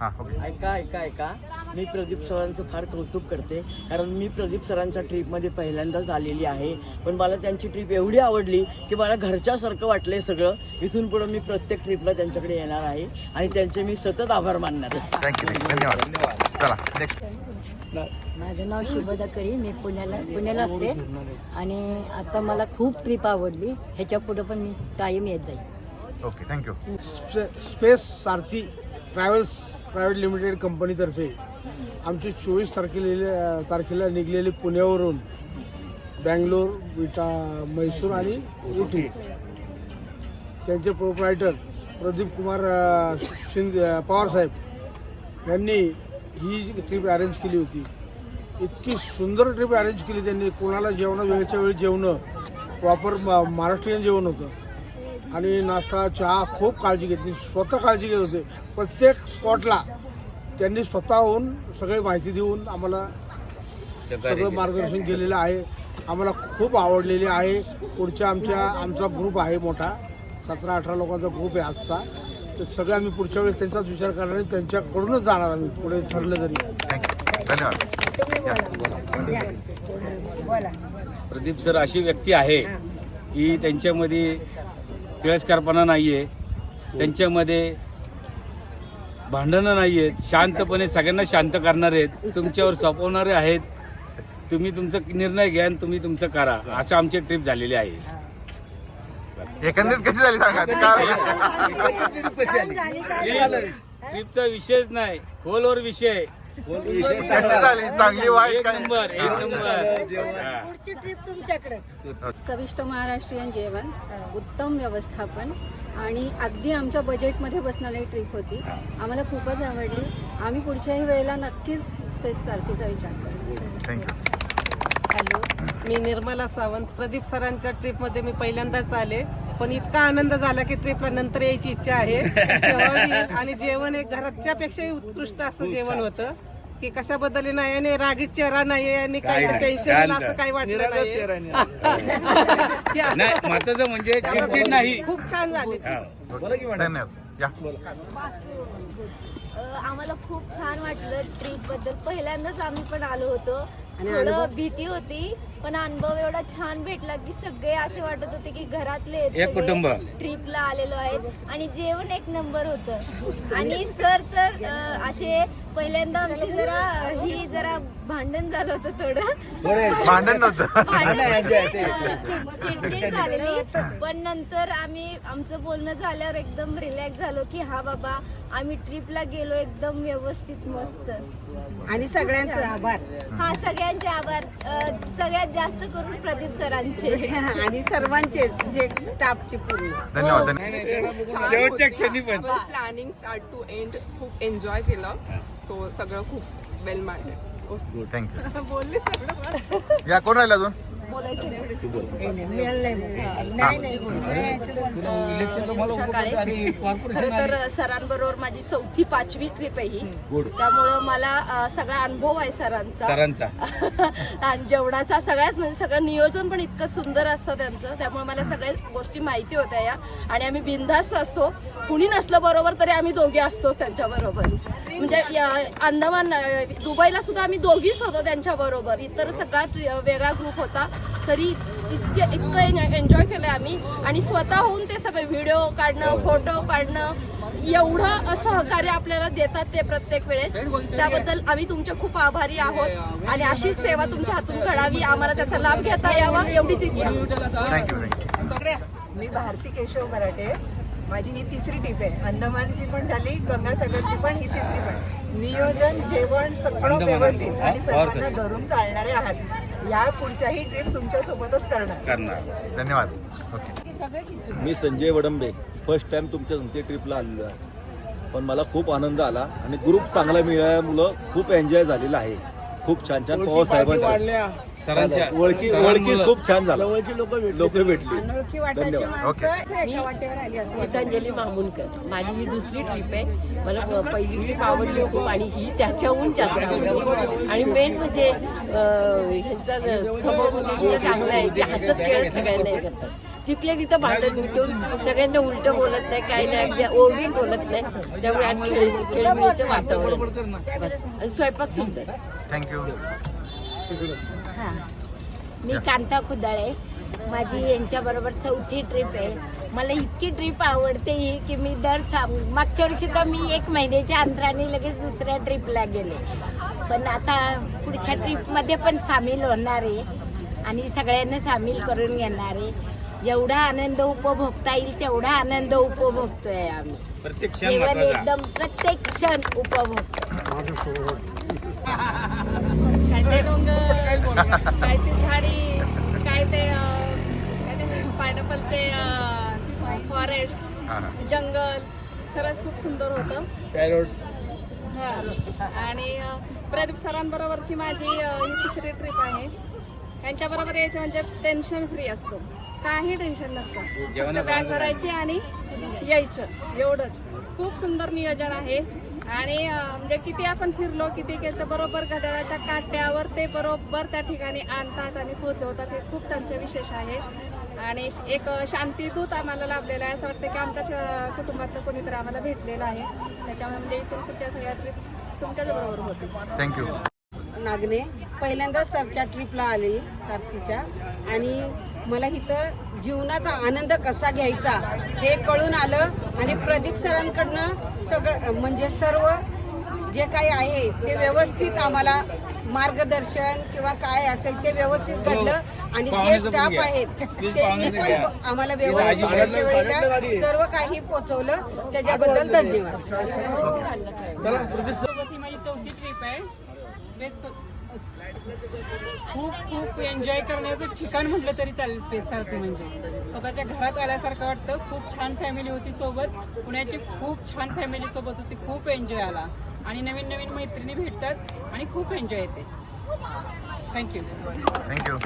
हां ओके. ऐका मी प्रदीप सरांचं फार कौतुक करते, कारण मी प्रदीप सरांच्या ट्रीपमध्ये पहिल्यांदाच आलेली आहे. पण मला त्यांची ट्रीप एवढी आवडली की मला घरच्यासारखं वाटलंय सगळं. इथून पुढे मी प्रत्येक ट्रीपला त्यांच्याकडे येणार आहे आणि त्यांचे मी सतत आभार मानणार आहे. थँक्यू धन्यवाद. चला नेक्स्ट. माझं नाव शुभदा करी, मी पुण्याला असते आणि आता मला खूप ट्रिप आवडली. ह्याच्या पुढे पण मी कायम येत जाईल. Okay thank you. स्पेस सारथी ट्रॅव्हल्स प्रायव्हेट लिमिटेड कंपनीतर्फे आमची 24 तारखेला निघलेली पुण्यावरून बँगलोर, म्हैसूर आणि उटी, त्यांचे प्रोप्रायटर प्रदीप कुमार पवारसाहेब यांनी ही ट्रिप अरेंज केली होती. इतकी सुंदर ट्रिप अरेंज केली त्यांनी. कोणाला जेवणं वेळच्या वेळी जेवणं, प्रॉपर महाराष्ट्रीयन जेवण होतं आणि नाश्ता चहा खूप काळजी घेतली. स्वतः काळजी घेत होते. प्रत्येक स्पॉटला त्यांनी स्वतःहून सगळी माहिती देऊन आम्हाला सगळं मार्गदर्शन केलेलं आहे. आम्हाला खूप आवडलेली आहे. पुढच्या आमचा ग्रुप आहे मोठा, 17-18 लोकांचा ग्रुप आहे आजचा. तर सगळं आम्ही पुढच्या वेळेस त्यांचाच विचार करणार आणि त्यांच्याकडूनच जाणार आम्ही पुढे ठरलं तरी. धन्यवाद. प्रदीप सर अशी व्यक्ती आहे की त्यांच्यामध्ये तिरस्कारपणा नाही आहे, त्यांच्यामध्ये भांडणं नाही आहेत, शांतपणे सगळ्यांना शांत करणारे आहेत, तुमच्यावर सोपवणारे आहेत. तुम्ही तुमचा निर्णय घ्या आणि तुम्ही तुमचं करा. असं आमची ट्रिप झालेली आहे. एकंदरीत कशी झाली सांगा. ट्रिपचा विषयच नाही, खोलवर विषय. कशी झाली, चांगली वाईट एक काय? नंबर. पुढची ट्रिप तुमच्याकडेच. चविष्ट महाराष्ट्रीयन जेवण, उत्तम व्यवस्थापन आणि अगदी आमच्या बजेटमध्ये बसणारी ट्रिप होती. आम्हाला खूपच आवडली. आम्ही पुढच्याही वेळेला नक्कीच स्पेस सारखीचा विचार करू. थँक्यू. हॅलो, मी निर्मला सावंत. प्रदीप सरांच्या ट्रिपमध्ये मी पहिल्यांदाच आले, पण इतका आनंद झाला की ट्रिपला नंतर यायची इच्छा आहे. आणि जेवण एक घराच्या पेक्षाही उत्कृष्ट असं जेवण होतं की कशाबद्दल नाही आणि रागीट चेहरा नाही आणि काही टेन्शन असं काही वाटलं नाही. महत्वाचं म्हणजे चिडचिड नाही. खूप छान झाली. धन्यवाद. या आम्हाला खूप छान वाटलं ट्रिप बद्दल. पहिल्यांदाच आम्ही पण आलो होतो. थोडं भीती होती, पण अनुभव एवढा छान भेटला की सगळे असे वाटत होते की घरातले एक कुटुंब ट्रिपला आलेलो आहेत आणि जेवण एक नंबर होतं. आणि सर तर असे पहिल्यांदा आमची जरा भांडण झालं होतं. थोडं भांडण नव्हतं. चिडचिड झालेली, पण नंतर आम्ही आमचं बोलणं झाल्यावर एकदम रिलॅक्स झालो की हा बाबा आम्ही ट्रिपला गेलो एकदम व्यवस्थित मस्त. आणि सगळ्यांचे आभार. हा, सगळ्यांचे आभार. सगळ्यात जास्त करून प्रदीप सरांचे आणि सर्वांचे जे स्टाफचे पूर्ण. धन्यवाद. शेवटच्या क्षणी पण प्लॅनिंग स्टार्ट टू एंड खूप एन्जॉय केलं. सो सगळं खूप वेल माइंडेड. थँक्यू. बोलले या कोण राहिला अजून? खरं तर सरांबरोबर माझी 4थी-5वी ट्रिप आहे ही. त्यामुळं मला सगळा अनुभव आहे सरांचा. आणि जेवणाचा सगळ्याच म्हणजे सगळं नियोजन पण इतकं सुंदर असतं त्यांचं. त्यामुळे मला सगळ्या गोष्टी माहिती होत्या या. आणि आम्ही बिनधास्त असतो. कुणी नसलं बरोबर तरी आम्ही दोघे असतोच त्यांच्याबरोबर. म्हणजे अंदमान दुबईला सुद्धा आम्ही दोघीच होतो त्यांच्याबरोबर. इतर सगळा वेगळा ग्रुप होता, तरी इतकं एन्जॉय केलं आम्ही. आणि स्वतःहून ते सगळे व्हिडिओ काढणं, फोटो काढणं, एवढं सहकार्य आपल्याला देतात ते प्रत्येक वेळेस. त्याबद्दल आम्ही तुमचे खूप आभारी आहोत आणि अशीच सेवा तुमच्या हातून घडावी, आम्हाला त्याचा लाभ घेता यावा एवढीच इच्छा. थँक्यू. मी भारती केशव मराठे. माझी ही 3री ट्रिप आहे. अंदमानची पण झाली, गंगासागरची पण, ही 3री पण. नियोजन, जेवण सगळं व्यवस्थित आणि सर्वांना धरून चालणारे आहात. या पुढच्याही ट्रिप तुमच्यासोबतच करणार. धन्यवाद. ओके. मी संजय वडंबे. फर्स्ट टाइम तुमच्या ट्रिपला आलेलो आहे, पण मला खूप आनंद आला आणि ग्रुप चांगला मिळाल्यामुळं खूप एन्जॉय झालेला आहे. खूप छान पवार साहेबांच्या सरांच्या ओळखी खूप छान झाला. लोक भेटली. धन्यवाद. ओके. गीतांजली मामुलकर. माझी ही 2री ट्रिप आहे. मला पहिली ट्रिप आवडली खूप आणि ही त्याच्याहून जास्त आवडली. आणि मेन म्हणजे ह्यांचा स्वभाव म्हणजे चांगला आहे की हसत खेळत सगळ्यांना हे करतात. तिथल्या तिथं भांडण मिटून सगळ्यांना उलटं बोलत नाही, काही नाही, अगदी ओरडून बोलत नाही. त्यामुळे आज खेळीमेळीचं वातावरण बस. आणि स्वयंपाक सुंदर. थँक्यू. हां, मी कांता कुदाळे. माझी यांच्याबरोबर 4थी ट्रिप आहे. मला इतकी ट्रिप आवडते ही की मी मागच्या वर्षी तर मी 1 महिन्याच्या अंतराने लगेच दुसऱ्या ट्रिपला गेले. पण आता पुढच्या ट्रिपमध्ये पण सामील होणार आहे आणि सगळ्यांना सामील करून घेणार आहे. जेवढा आनंद उपभोगता येईल तेवढा आनंद उपभोगतोय आम्ही. जेवण एकदम प्रत्येक क्षण उपभोगतो. काय ते डोंगर, काय ते झाडी, काय ते पायनॅपल, ते फॉरेस्ट, जंगल, खरंच खूप सुंदर होतं. आणि प्रदीप सरांबरोबरची माझी ही 3री ट्रिप आहे. यांच्याबरोबर यायचं म्हणजे टेन्शन फ्री असतो, काही टेन्शन नसतं. फक्त बॅग भरायची आणि यायचं, एवढंच. खूप सुंदर नियोजन आहे. आणि म्हणजे किती आपण फिरलो, किती केलं, बरोबर घड्याळाच्या काट्यावर ते बरोबर त्या ठिकाणी आणतात आणि पोहोचवतात. हे खूप त्यांचं विशेष आहे. आणि एक शांतीदूत आम्हाला लाभलेला आहे. असं वाटतं की आमच्या कुटुंबातलं कोणीतरी आम्हाला भेटलेलं आहे. त्याच्यामुळे म्हणजे इथून पुढच्या सगळ्या ट्रिप तुमच्याच बरोबर होती. थँक्यू. नागणे पहिल्यांदाच सरच्या ट्रिपला आली सारथीच्या. आणि मला इथं जीवनाचा आनंद कसा घ्यायचा हे कळून आलं. आणि प्रदीप सरांकडनं सगळं म्हणजे सर्व जे काही आहे ते व्यवस्थित आम्हाला मार्गदर्शन किंवा काय असेल ते व्यवस्थित घडलं. आणि जे स्टाफ आहेत त्यांनी पण आम्हाला व्यवस्थित वेळच्या वेळेला सर्व काही पोचवलं. त्याच्याबद्दल धन्यवाद. माझी 4थी ट्रिप आहे. खूप एन्जॉय करण्याचं ठिकाण म्हटलं तरी चालेल. स्पेस सारखी म्हणजे स्वतःच्या घरात आल्यासारखं वाटतं. खूप छान फॅमिली होती सोबत. पुण्याची खूप छान फॅमिली सोबत होती. खूप एन्जॉय आला आणि नवीन नवीन मैत्रिणी भेटतात आणि खूप एन्जॉय येते. थँक्यू. थँक्यू.